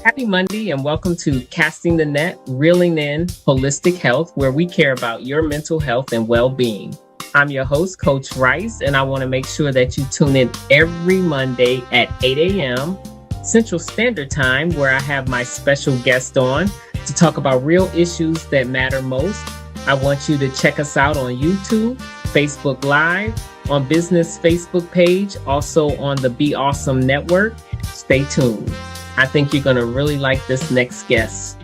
Happy Monday and welcome to Casting the Net, Reeling in Holistic Health, where we care about your mental health and well being. I'm your host, Coach Rice, and I want to make sure that you tune in every Monday at 8 a.m. Central Standard Time, where I have my special guest on to talk about real issues that matter most. I want you to check us out on YouTube, Facebook Live, on Business Facebook page, also on the Be Awesome Network. Stay tuned. I think you're going to really like this next guest.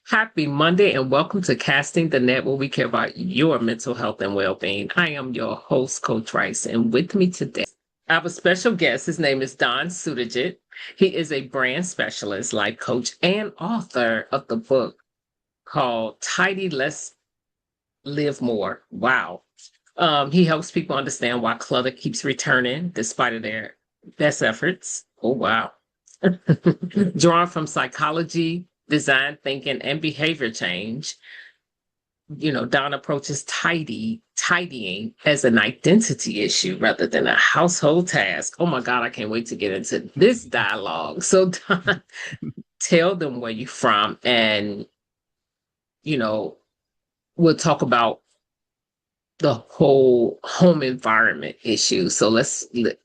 Happy Monday and welcome to Casting the Net, where we care about your mental health and well-being. I am your host, Coach Rice, and with me today, I have a special guest. His name is Don Suttajit. He is a brand specialist, life coach, and author of the book called Tidy Less, Live More. Wow. He helps people understand why clutter keeps returning despite of their best efforts. Oh, wow. Drawn from psychology, design thinking, and behavior change, Don approaches tidying as an identity issue rather than a household task. Oh my God, I can't wait to get into this dialogue. So, Don, tell them where you're from, and you know, we'll talk about the whole home environment issue. So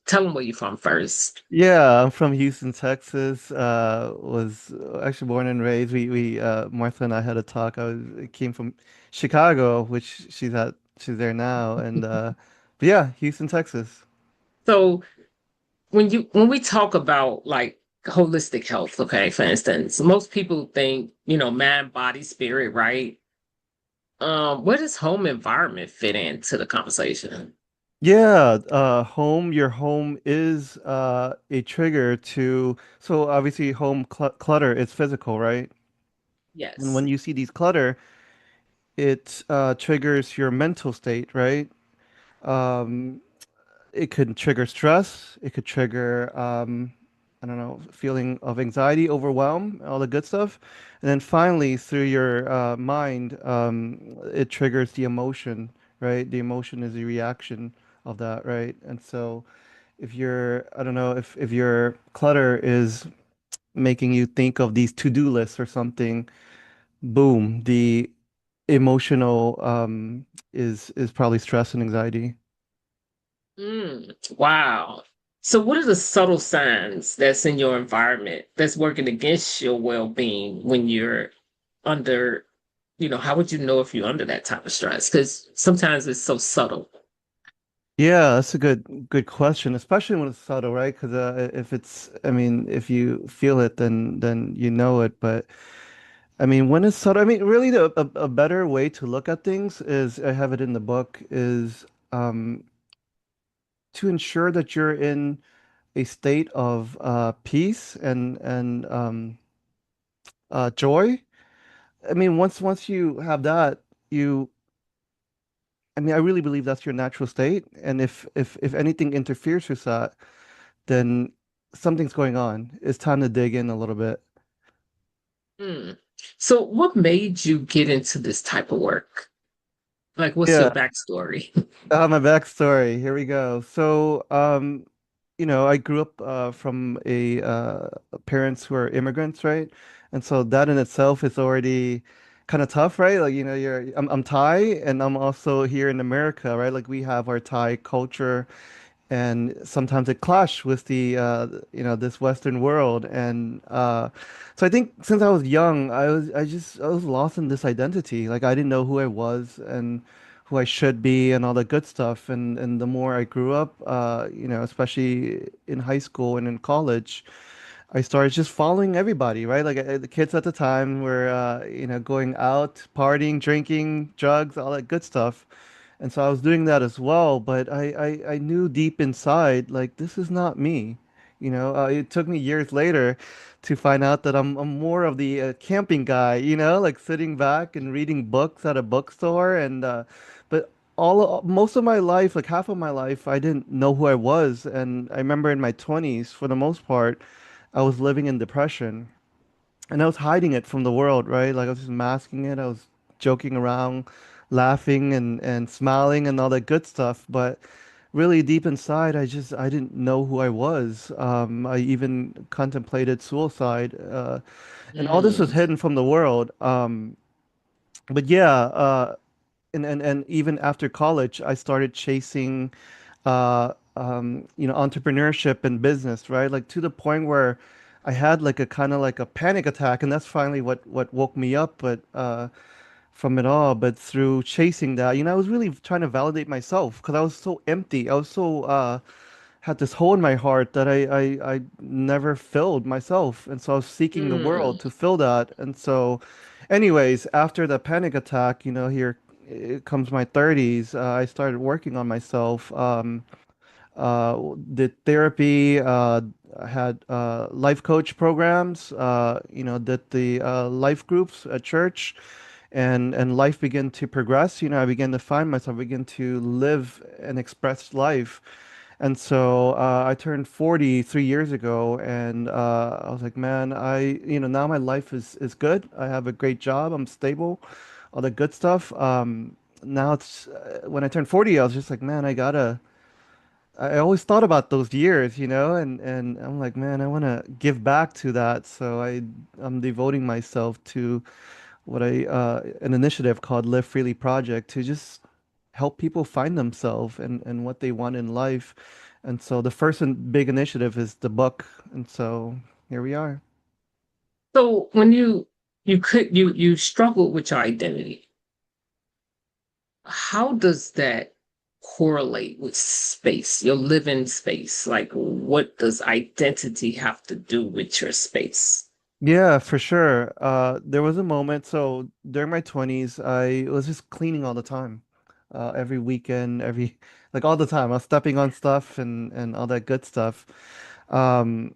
tell them where you're from first. Yeah, I'm from Houston, Texas. Was actually born and raised. We Martha and I had a talk. I came from Chicago, which she's there now, and but yeah, Houston, Texas. So when we talk about like holistic health, okay, for instance, most people think, mind, body, spirit, right? Where does home environment fit into the conversation? Yeah, your home is a trigger to, so obviously home clutter is physical, right? And Yes. when you see these clutter, it triggers your mental state, right? Um, it could trigger stress. It could trigger, I don't know, feeling of anxiety, overwhelm, all the good stuff. And then finally, through your mind, it triggers the emotion, right? The emotion is the reaction of that, right? And so if you're, I don't know, if your clutter is making you think of these to-do lists or something, boom, the emotional is probably stress and anxiety. Wow. So what are the subtle signs that's in your environment that's working against your well-being when you're under, how would you know if you're under that type of stress? Because sometimes it's so subtle. Yeah, that's a good question, especially when it's subtle, right? Because if it's, I mean, if you feel it, then you know it. But I mean, when it's subtle, I mean, really, a better way to look at things is, I have it in the book, is to ensure that you're in a state of peace and joy. I mean, once you have that, you, I mean, I really believe that's your natural state. And if anything interferes with that, then something's going on. It's time to dig in a little bit. Mm. So what made you get into this type of work? Like, what's your Yeah, backstory? my backstory. Here we go. So, I grew up from a parents who are immigrants, right? And so that in itself is already kind of tough, right? Like, I'm Thai and I'm also here in America, right? Like we have our Thai culture and sometimes it clashed with the this Western world, and so I think since I was young, I was lost in this identity. Like I didn't know who I was and who I should be and all that good stuff. And the more I grew up, especially in high school and in college, I started just following everybody, right? Like the kids at the time were going out, partying, drinking, drugs, all that good stuff. And so I was doing that as well, but I knew deep inside, like, this is not me. It took me years later to find out that I'm more of the camping guy, like sitting back and reading books at a bookstore. But most of my life, like half of my life, I didn't know who I was. And I remember in my 20s, for the most part, I was living in depression and I was hiding it from the world, right? Like I was just masking it. I was joking around, laughing and smiling and all that good stuff. But really deep inside, I didn't know who I was. I even contemplated suicide, and all this was Mm. hidden from the world. But yeah, and even after college, I started chasing, entrepreneurship and business, right? Like to the point where I had like a kind of like a panic attack, and that's finally what woke me up. But from it all, but through chasing that, I was really trying to validate myself because I was so empty. I was so had this hole in my heart that I never filled myself. And so I was seeking the world Mm. to fill that. And so, anyways, after the panic attack, here it comes my 30s, I started working on myself. Did therapy, had life coach programs, did the life groups at church, and life began to progress. I began to find myself, began to live and express life. And so I turned 40 3 years ago, and I was like, man, now my life is good. I have a great job. I'm stable, all the good stuff. Now it's when I turned 40, I was just like, man, I always thought about those years, and I'm like, man, I want to give back to that. So I'm devoting myself to an initiative called Live Freely Project to just help people find themselves and what they want in life. And so the first and big initiative is the book. And so here we are. So when you struggled with your identity, how does that correlate with space, your living space? Like, what does identity have to do with your space? Yeah, for sure. There was a moment. So during my 20s, I was just cleaning all the time. Every weekend, like all the time. I was stepping on stuff and all that good stuff. Um,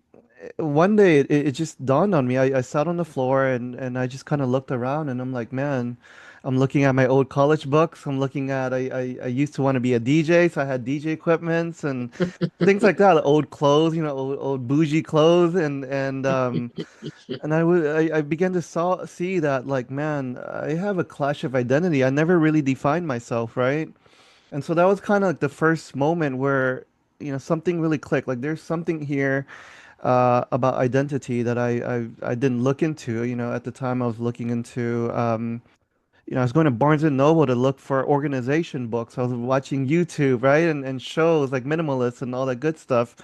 One day it just dawned on me. I sat on the floor and I just kind of looked around and I'm like, man, I'm looking at my old college books. I'm looking at, I used to want to be a DJ, so I had DJ equipments and things like that. Old clothes, old bougie clothes and I began to see that like, man, I have a clash of identity. I never really defined myself, right? And so that was kind of like the first moment where, something really clicked. Like there's something here about identity that I didn't look into. At the time I was looking into, I was going to Barnes and Noble to look for organization books. I was watching YouTube, right? And shows like Minimalist and all that good stuff.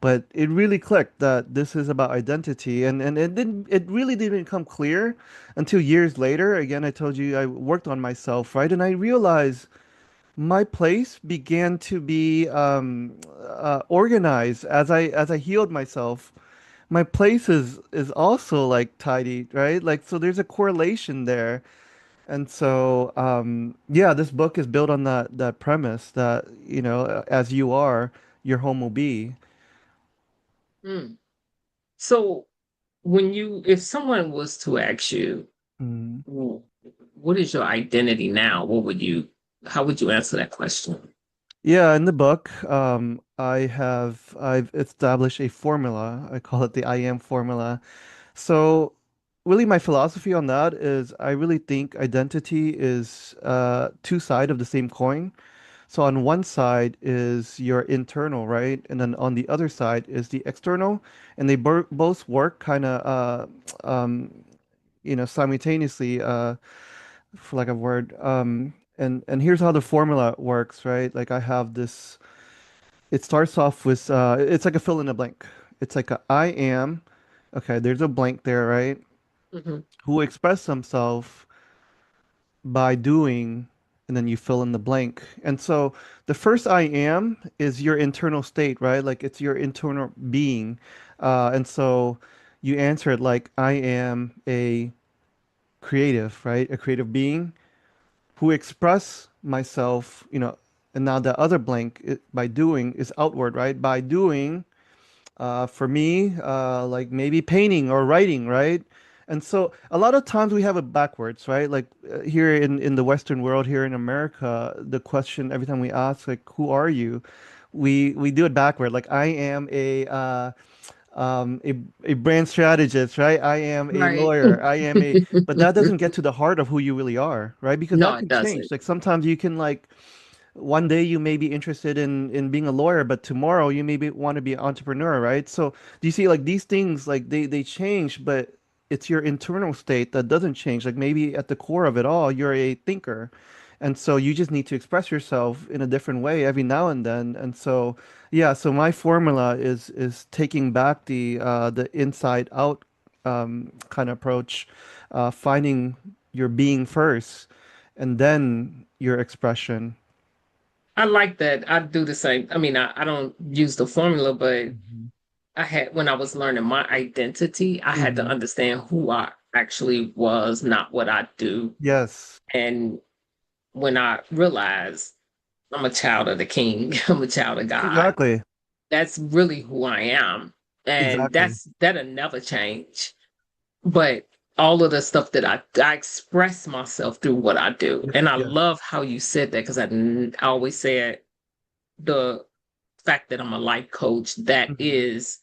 But it really clicked that this is about identity. And it really didn't become clear until years later. Again, I told you I worked on myself, right? And I realized my place began to be organized as I healed myself. My place is also like tidy, right? Like so there's a correlation there. And so, yeah, this book is built on that premise that, as you are, your home will be. Mm. So if someone was to ask you, Mm. "Well, what is your identity now?" How would you answer that question? Yeah, in the book, I've established a formula. I call it the I am formula. So, really, my philosophy on that is I really think identity is two sides of the same coin. So on one side is your internal, right? And then on the other side is the external, and they both work kind of simultaneously, for lack of a word. And here's how the formula works, right? Like I have this. It starts off with it's like a fill in the blank. It's like a I am. Okay, there's a blank there, right? Hmm. Who express themselves by doing, and then you fill in the blank. And so the first I am is your internal state, right? Like it's your internal being. And so you answer it like I am a creative, right? A creative being who express myself, and now the other blank by doing is outward, right? By doing for me, like maybe painting or writing, right? And so a lot of times we have it backwards, right? Like here in the Western world, here in America, the question every time we ask, like, who are you? We do it backward. Like I am a brand strategist, right? I am a Right. lawyer. But that doesn't get to the heart of who you really are, right? Because No, that it can change. doesn't. Like sometimes you can like one day you may be interested in being a lawyer, but tomorrow you maybe want to be an entrepreneur, right? So do you see like these things like they change, but it's your internal state that doesn't change. Like maybe at the core of it all, you're a thinker. And so you just need to express yourself in a different way every now and then. And so yeah, so my formula is taking back the inside out kind of approach, finding your being first and then your expression. I like that. I do the same. I mean, I don't use the formula, but Mhm. I had, when I was learning my identity, I had to Mhm. understand who I actually was, not what I do. Yes, And when I realized I'm a child of the king, I'm a child of God, exactly. that's really who I am. And Exactly. that'll never change. But all of the stuff that I express myself through what I do. Yes, And I yes. love how you said that because I always said the fact that I'm a life coach, that Mhm. is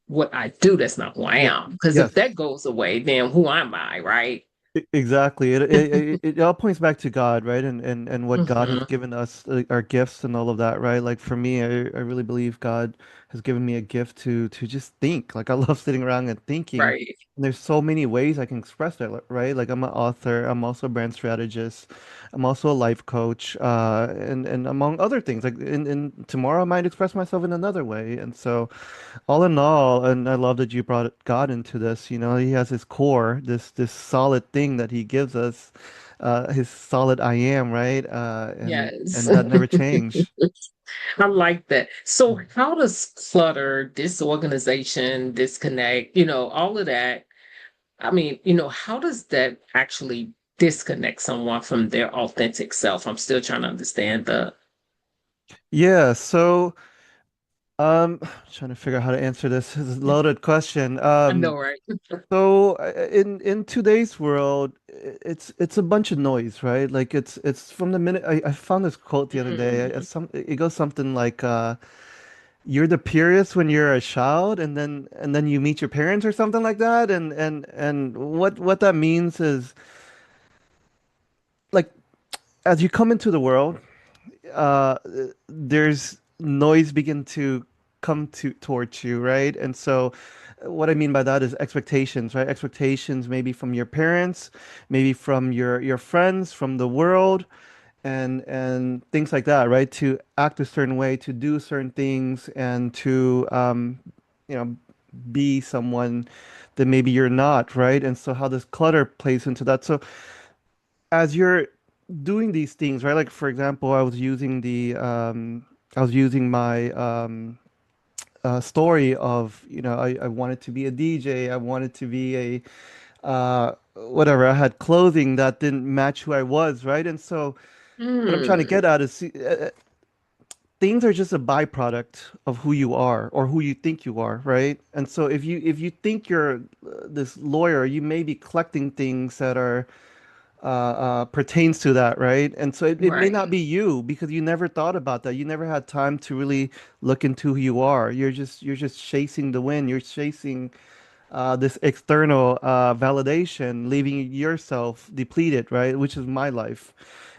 what I do. That's not who I Yes. am. Because if Yes. that goes away, then who am I, right? Exactly. It all points back to God, right? And what God has Hmm. given us, our gifts and all of that, right? Like for me, I really believe God has given me a gift to just think. Like I love sitting around and thinking. Right. And there's so many ways I can express that, right? Like I'm an author, I'm also a brand strategist, I'm also a life coach, and among other things. Like in tomorrow I might express myself in another way. And so all in all, and I love that you brought God into this, he has his core, this solid thing that he gives us, his solid I am, right? Yes. And that never changed. I like that. So how does clutter, disorganization, disconnect, all of that, I mean, how does that actually disconnect someone from their authentic self? I'm still trying to understand the. Yeah, so trying to figure out how to answer this. This is a loaded question. I know, right? So in today's world, it's a bunch of noise, right? Like it's from the minute I found this quote the other day. Mm, It goes something like you're the purest when you're a child, and then you meet your parents or something like that. And what that means is like as you come into the world, uh, there's noise begin to come towards you, right? And so what I mean by that is expectations, right? Expectations maybe from your parents, maybe from your friends, from the world, and things like that, right? To act a certain way, to do certain things, and to you know, be someone that maybe you're not, right? And so how this clutter plays into that. So as you're doing these things, right? Like for example, I was using my story of, I wanted to be a DJ, I wanted to be whatever. I had clothing that didn't match who I was, right? And so what I'm trying to mm, get at is things are just a byproduct of who you are or who you think you are, right? And so if you think you're this lawyer, you may be collecting things that are pertains to that, right? And so it may not right. be you because you never thought about that. You never had time to really look into who you are. You're just chasing the wind. You're chasing this external validation, leaving yourself depleted, right? Which is my life.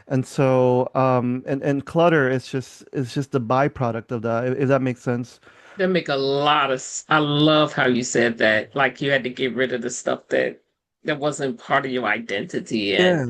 And so and clutter is just the byproduct of that, if that makes sense. That make a lot of. I love how you said that. Like you had to get rid of the stuff that wasn't part of your identity, Yeah.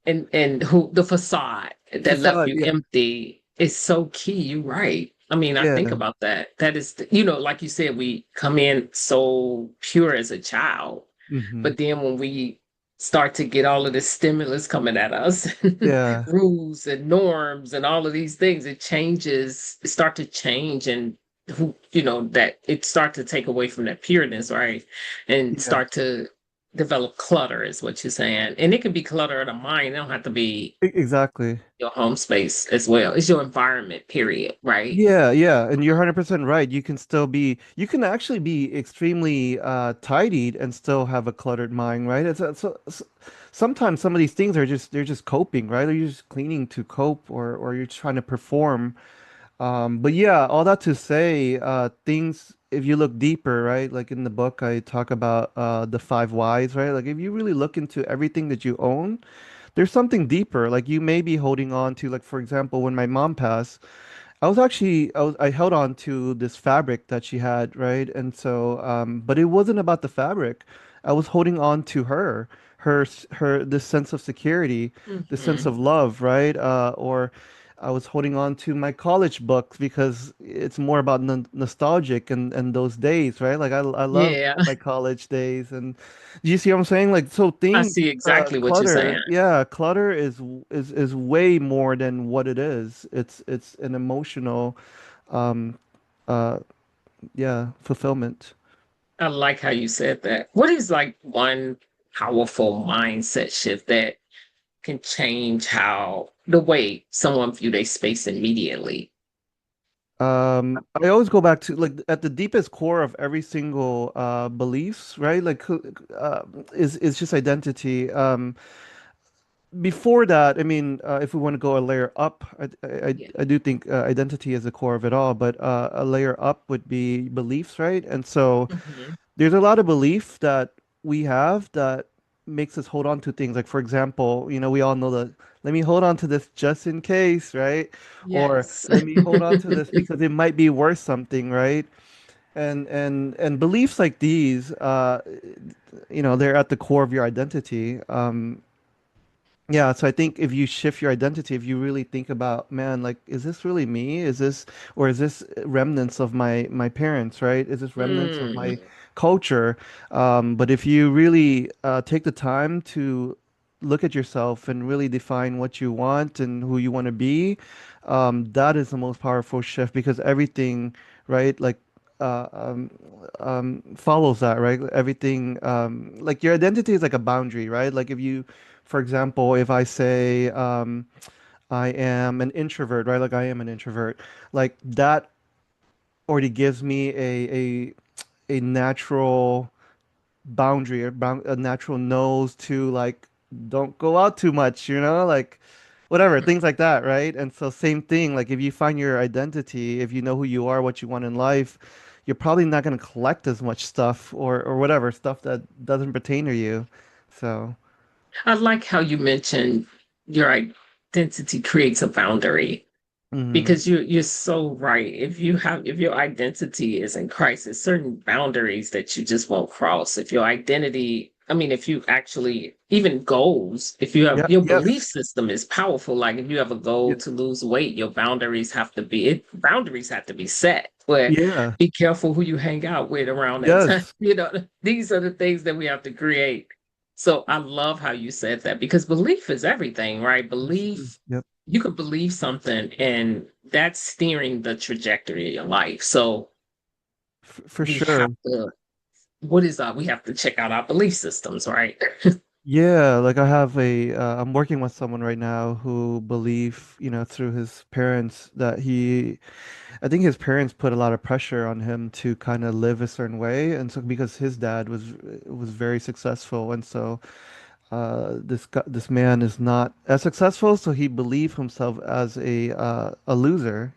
and who the facade The that left facade, you yeah. empty is so key. You're right. I mean, I think Yeah. about that. That is, like you said, we come in so pure as a child, Hmm. but then when we start to get all of this stimulus coming at us, Yeah. rules and norms and all of these things, it start to change, and that it start to take away from that pureness, right? And Yeah. start to develop clutter is what you're saying. And it can be clutter of the mind. It don't have to be Exactly. your home space as well. It's your environment, period, right? Yeah, yeah, and you're 100% right. You can actually be extremely tidied and still have a cluttered mind, right? Sometimes some of these things they're just coping, right? Or you're just cleaning to cope, or you're trying to perform. But yeah, all that to say, things if you look deeper, right? Like in the book, I talk about the five whys, right? Like if you really look into everything that you own, there's something deeper. Like you may be holding on to, like for example, when my mom passed, I held on to this fabric that she had, right? And so, but it wasn't about the fabric. I was holding on to her, this sense of security, this sense Hmm. of love, right? Or I was holding on to my college books because it's more about nostalgic and those days, right? Like I love Yeah, my college days, and do you see what I'm saying? Like so, I things see exactly what you're saying. clutter, yeah, clutter is way more than what it is. It's an emotional, um, uh, yeah, fulfillment. I like how you said that. What is like one powerful mindset shift that can change how the way someone view their space immediately? I always go back to like at the deepest core of every single beliefs, right? Like is just identity. Before that, I mean, if we want to go a layer up, Yeah. I do think identity is the core of it all, but a layer up would be beliefs, right? And so Hmm. there's a lot of belief that we have that makes us hold on to things. Like, for example, we all know that let me hold on to this just in case, right? Or Yes. let me hold on to this because it might be worth something, right? And beliefs like these, they're at the core of your identity. Yeah, so I think if you shift your identity, if you really think about, man, like, is this really me? Or is this remnants of my parents, right? Is this remnants of my Mm. culture? But if you really take the time to look at yourself and really define what you want and who you want to be, that is the most powerful shift because everything, right, like, uh, um, follows that, right? Everything, like your identity is like a boundary, right? Like if you for example, if I say I am an introvert, right? Like I am an introvert, like that already gives me a natural boundary, a natural nose to like don't go out too much, like whatever, things like that, right? And so same thing, like if you find your identity, if you know who you are, what you want in life, you're probably not going to collect as much stuff or whatever stuff that doesn't pertain to you. So, I like how you mentioned your identity creates a boundary. mhm. Because you're so right. If your identity is in Christ, there's certain boundaries that you just won't cross. If your identity, I mean, if you actually even goals, if you have Yeah, your belief yes. system is powerful. Like if you have a goal Yeah. to lose weight, your boundaries have to be set. But Yeah. be careful who you hang out with around that time. Yes. These are the things that we have to create. So I love how you said that because belief is everything, right? Belief, Yep. you could believe something and that's steering the trajectory of your life. So For we have sure. to, what is that? We have to check out our belief systems, right? Yeah, like I'm working with someone right now who believe, through his parents that I think his parents put a lot of pressure on him to kind of live a certain way. And so because his dad was very successful. And so this man is not as successful, so he believed himself as a loser,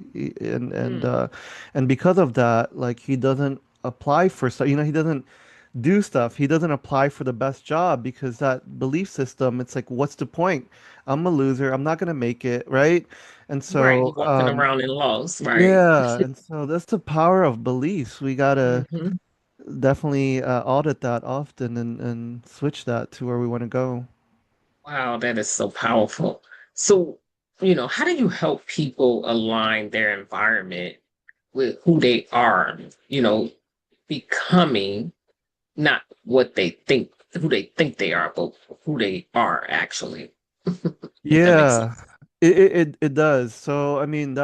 Mm, and because of that, like he doesn't apply for stuff. He doesn't do stuff. He doesn't apply for the best job because that belief system. It's like, what's the point? I'm a loser. I'm not gonna make it, right? And right. He so, walking around in laws, right? yeah, and so that's the power of beliefs. We gotta Hmm. definitely audit that often and switch that to where we want to go. Wow, that is so powerful. So, how do you help people align their environment with who they are, becoming not what they think, who they think they are, but who they are actually, if that makes Yeah, sense. it does. So, I mean,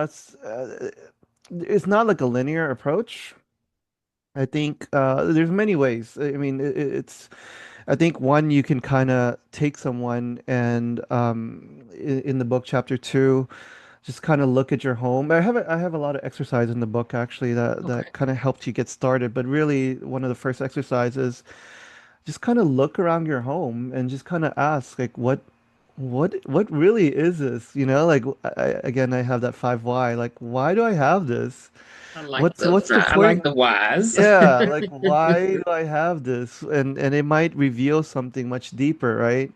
it's not like a linear approach. I think there's many ways. I mean, I think one, you can kind of take someone and in the book, chapter two, just kind of look at your home. I have a lot of exercise in the book actually that Okay. kind of helped you get started. But really, one of the first exercises just kind of look around your home and just kind of ask like what really is this? Like again I have that 5 why. Like why do I have this? What's the I like point? the whys. Yeah, like why do I have this? And it might reveal something much deeper, right?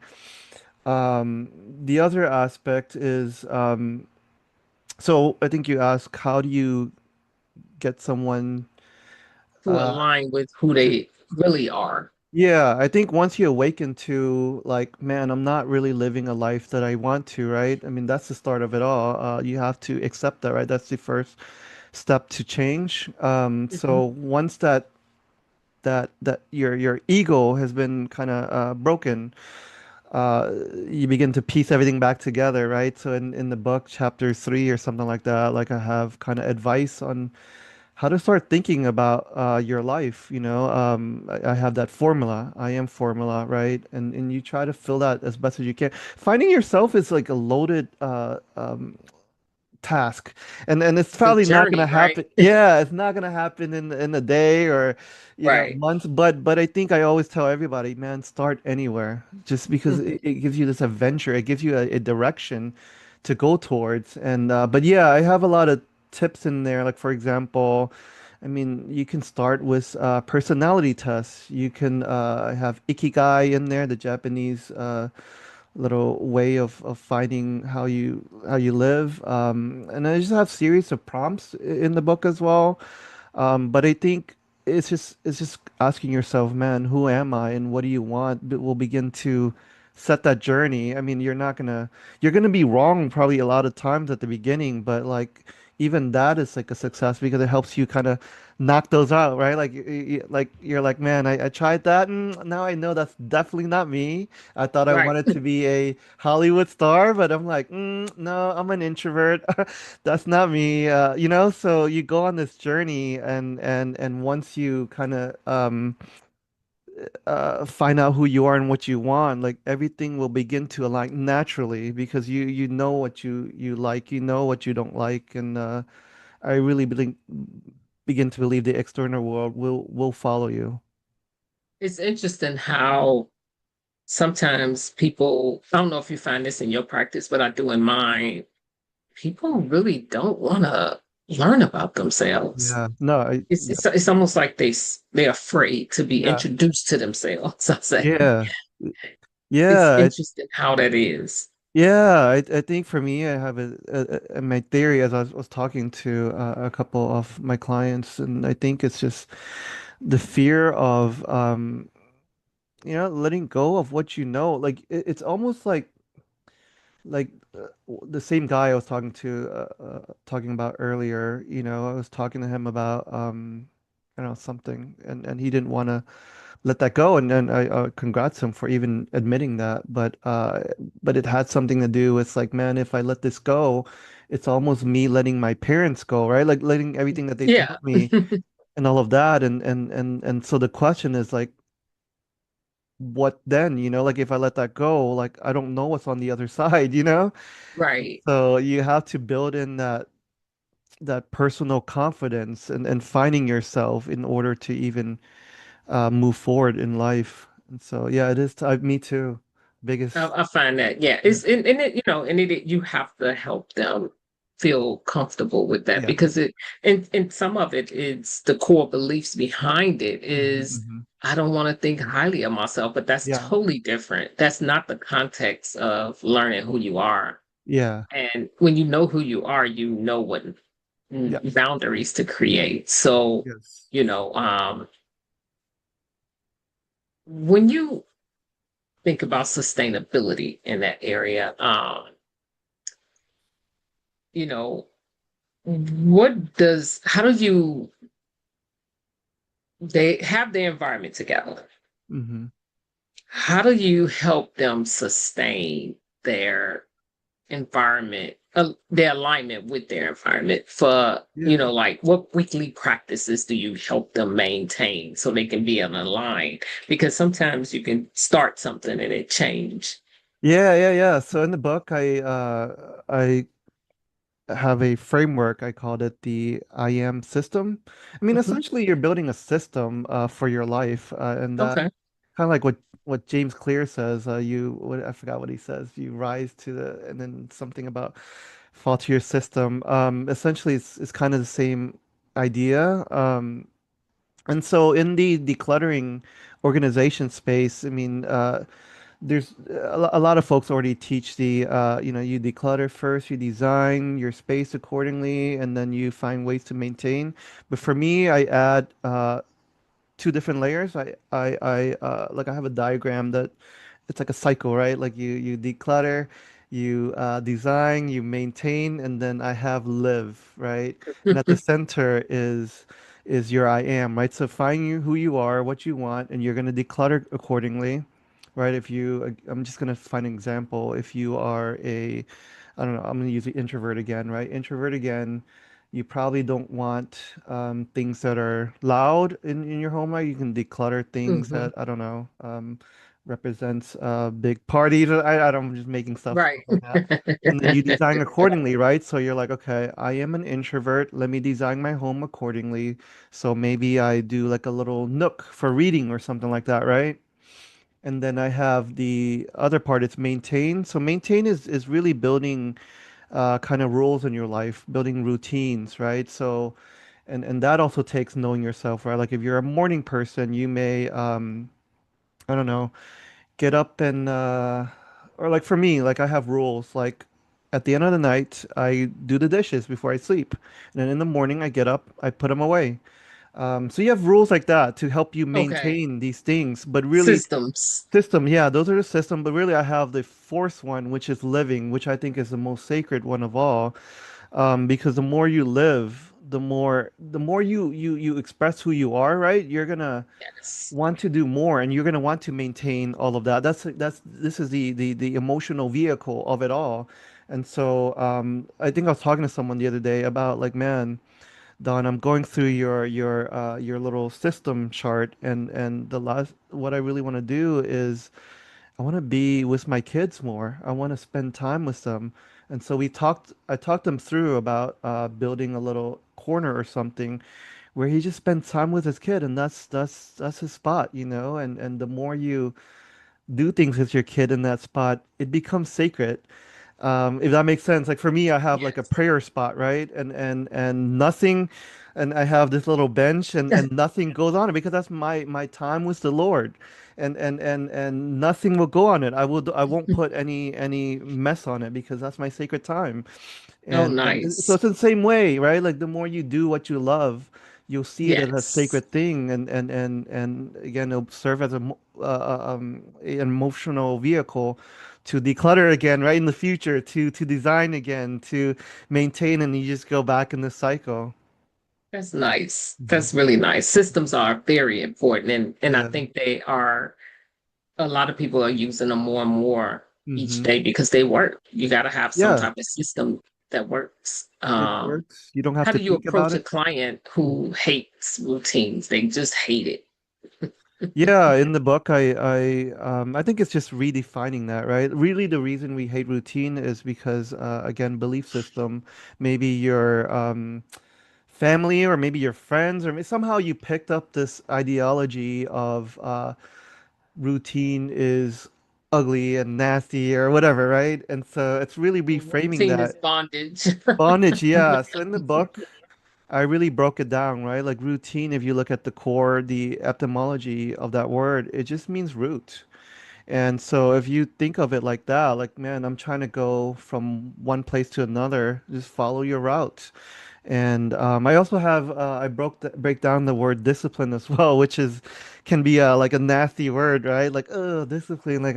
The other aspect is, so I think you asked, how do you get someone to uh, align with who to, they really are. yeah, I think once you awaken to like, man, I'm not really living a life that I want to, right? I mean, that's the start of it all. You have to accept that, right? That's the first step to change. Mhm. So once that your ego has been kind of broken, you begin to piece everything back together, right? So in the book, chapter 3 or something like that, like I have kind of advice on how to start thinking about your life. I have that formula. I am formula, right? And you try to fill that as best as you can. Finding yourself is like a loaded task, and it's It's a probably not gonna journey, right? happen. Yeah, it's not gonna happen in a day or Right. months. But I think I always tell everybody, man, start anywhere, just because Mhm. it gives you this adventure. It gives you a direction to go towards. And but yeah, I have a lot of tips in there. Like for example, I mean, you can start with personality tests. You can have ikigai in there, the Japanese little way of finding how you live. And I just have series of prompts in the book as well. But I think it's just asking yourself, man, who am I and what do you want? Will begin to set that journey. I mean, you're gonna be wrong probably a lot of times at the beginning, but like even that is like a success because it helps you kind of knock those out, right? Like like you're like, man, I tried that and now I know that's definitely not me. I thought I Right. wanted to be a Hollywood star, but I'm like, no, I'm an introvert. That's not me. So you go on this journey, and once you kind of find out who you are and what you want, like everything will begin to align naturally because you know what you like, you know what you don't like, and I really begin to believe the external world will follow you. It's interesting how sometimes people, I don't know if you find this in your practice, but I do in mine, people really don't want to learn about themselves. Yeah. No, It's almost like they're afraid to be yeah. introduced to themselves. I say Yeah. it's Yeah. interesting how that is. Yeah, I think for me, I have my theory as I was talking to a couple of my clients, and I think it's just the fear of letting go of what you know. Like it's almost like the same guy I was talking about earlier. I was talking to him about I don't know something, and he didn't want to let that go, and then I congrats him for even admitting that. But it had something to do with like, man, if I let this go, it's almost me letting my parents go, right? Like letting everything that they Yeah. taught me and all of that, and so the question is like, what then? Like if I let that go, like I don't know what's on the other side. Right. So you have to build in that personal confidence and finding yourself in order to even move forward in life. And so, yeah, it is. Me too. Biggest. I find that, yeah, Yeah. it's and it, and you have to help them feel comfortable with that Yeah. because and some of it is the core beliefs behind it is Hmm. I don't want to think highly of myself, but that's Yeah. totally different. That's not the context of learning who you are. Yeah. And when you know who you are, you know what Yeah. boundaries to create. So, Yes. you know, when you think about sustainability in that area, you know, how do you, they have their environment together. Hmm. How do you help them sustain their environment, their alignment with their environment for, Yeah. like what weekly practices do you help them maintain so they can be aligned? Because sometimes you can start something and it change. Yeah. Yeah. Yeah. So in the book, I have a framework. I called it the I am system. I mean, Mhm. essentially, you're building a system for your life, and that Okay. kind of like what James Clear says. I forgot what he says. You rise to and then something about fall to your system. Essentially, it's kind of the same idea. And so in the decluttering organization space, I mean, there's a lot of folks already teach the you know, you declutter first, you design your space accordingly, and then you find ways to maintain. But for me, I add two different layers. I like I have a diagram that it's like a cycle, right? Like you declutter, you design, you maintain, and then I have live, right? And at the center is your I am, right? So find you who you are, what you want, and you're gonna declutter accordingly, right? If you, I'm just gonna find an example. If you are a, I don't know, I'm gonna use the introvert again, right? Introvert again, you probably don't want things that are loud in your home, right? You can declutter things Hmm. that, I don't know, represents big parties. I don't, I'm just making stuff Right. up like that. And then you design accordingly, right? So you're like, okay, I am an introvert. Let me design my home accordingly. So maybe I do like a little nook for reading or something like that, right? And then I have the other part, it's maintain. So maintain is really building kind of rules in your life, building routines, right? So, and that also takes knowing yourself, right? Like if you're a morning person, you may, I don't know, get up and, or like for me, like I have rules. Like at the end of the night, I do the dishes before I sleep, and then in the morning, I get up, I put them away. So you have rules like that to help you Okay. maintain these things, but really Systems. system, yeah, those are the system, but really I have the fourth one, which is living, which I think is the most sacred one of all. Because the more you live, the more you express who you are, right? You're gonna Yes. want to do more, and you're gonna want to maintain all of that. That's this is the emotional vehicle of it all. And so I think I was talking to someone the other day about like, man, Don, I'm going through your little system chart, and the last what I really want to do is I want to be with my kids more. I want to spend time with them. And so I talked them through about building a little corner or something where he just spends time with his kid, and that's his spot, you know. And the more you do things with your kid in that spot, it becomes sacred. If that makes sense. Like for me, I have like a Yes. prayer spot, right? And nothing, and I have this little bench, and nothing goes on it because that's my time with the Lord, and nothing will go on it. I won't put any mess on it because that's my sacred time. Oh, And so nice. it's in the same way, right? Like the more you do what you love, you'll see it as a Yes. sacred thing, and again, it'll serve as an emotional vehicle to declutter again, right in the future, to design again, to maintain, and you just go back in this cycle. That's nice. Hmm. That's really nice. Systems are very important, and I Yeah. think they are. A lot of people are using them more and more each Hmm. day because they work. You got to have some Yeah, type of system that works. it works. You don't have How to do you think about approach a it. client who hates routines? They just hate it. Yeah, in the book, I think it's just redefining that, right? Really, the reason we hate routine is because, again, belief system. Maybe your family, or maybe your friends, or somehow you picked up this ideology of routine is ugly and nasty or whatever, right? And so it's really reframing Routine is that bondage. bondage. Yeah. So in the book, I really broke it down, right? Like routine, if you look at the core, the etymology of that word, it just means root. And so if you think of it like that, like, man, I'm trying to go from one place to another, just follow your route. And I also have break down the word discipline as well, which is can be like a nasty word, right? Like, oh, discipline. Like,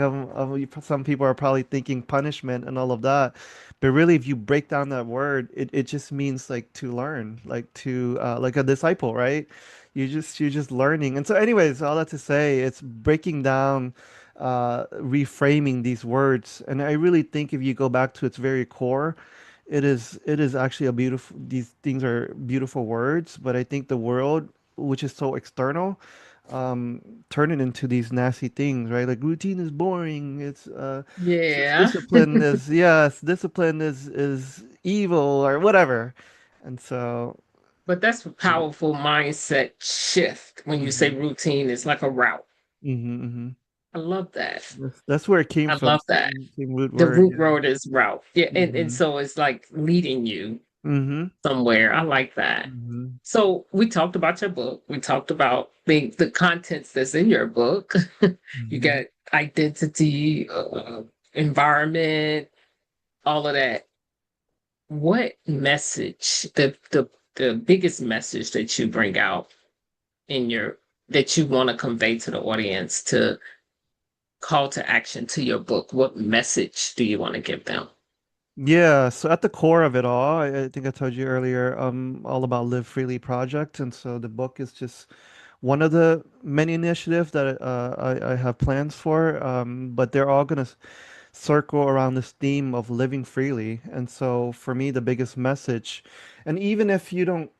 some people are probably thinking punishment and all of that, but really, if you break down that word, it just means like to learn, like to like a disciple, right? You're just learning. And so, anyways, all that to say, it's breaking down, reframing these words, and I really think if you go back to its very core, it is actually a beautiful, these things are beautiful words, but I think the world, which is so external, um turn it into these nasty things, right? Like routine is boring. It's Yeah. discipline is, yes, discipline is evil or whatever. And so But that's a yeah. powerful mindset shift when you say Hmm. routine is like a route. Hmm. Hmm. I love that. That's where it came I from. love that. Same root The word, root yeah. road is route. Yeah. And Hmm. so it's like leading you Hmm. somewhere. I like that. Hmm. So we talked about your book. We talked about the contents that's in your book. You Hmm. got identity, environment, all of that. What message, the biggest message that you bring out in your that you want to convey to the audience to call to action to your book? What message do you want to give them? Yeah, so at the core of it all, I think I told you earlier, all about Live Freely Project, and so the book is just one of the many initiatives that I have plans for, but they're all gonna circle around this theme of living freely. And so for me, the biggest message, and even if you don't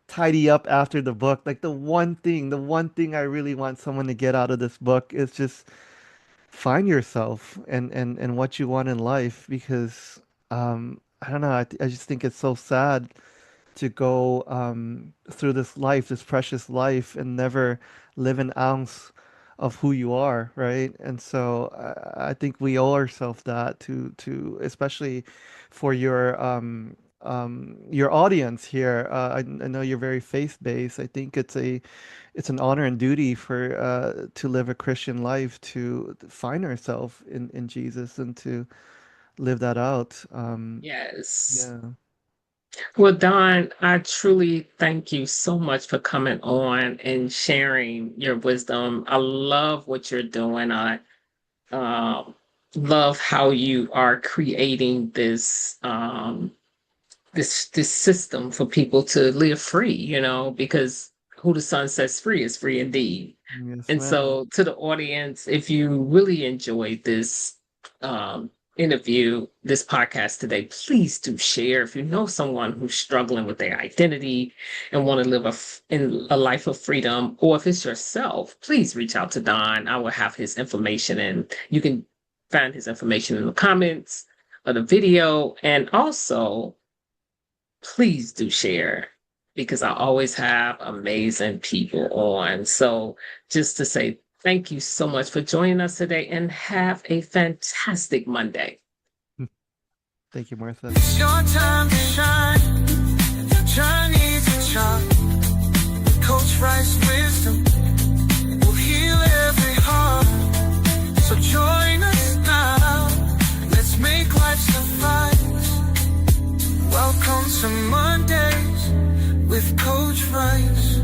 tidy up after the book, like the one thing I really want someone to get out of this book is just find yourself and what you want in life because I don't know, I just think it's so sad to go through this life, this precious life, and never live an ounce of who you are, right? And so I think we owe ourselves that to especially for your audience here. I know you're very faith-based. I think it's an honor and duty for to live a Christian life, to find ourselves in Jesus and to live that out. Yes. Yeah. Well, Don, I truly thank you so much for coming on and sharing your wisdom. I love what you're doing. I um, love how you are creating this system for people to live free, because who the sun sets free is free indeed. Yes, And ma'am. so, to the audience, if you really enjoyed this um, interview, this podcast today, please do share. If you know someone who's struggling with their identity and want to live in a life of freedom, or if it's yourself, please reach out to Don. I will have his information, and you can find his information in the comments of the video. And also, please do share because I always have amazing people on. So, just to say thank you so much for joining us today and have a fantastic Monday. Thank you, Martha. It's your time to shine. Your journey to chart. Coach Rice wisdom will heal every heart. So join us now. Let's make life suffice. Welcome to Mondays with Coach Rice.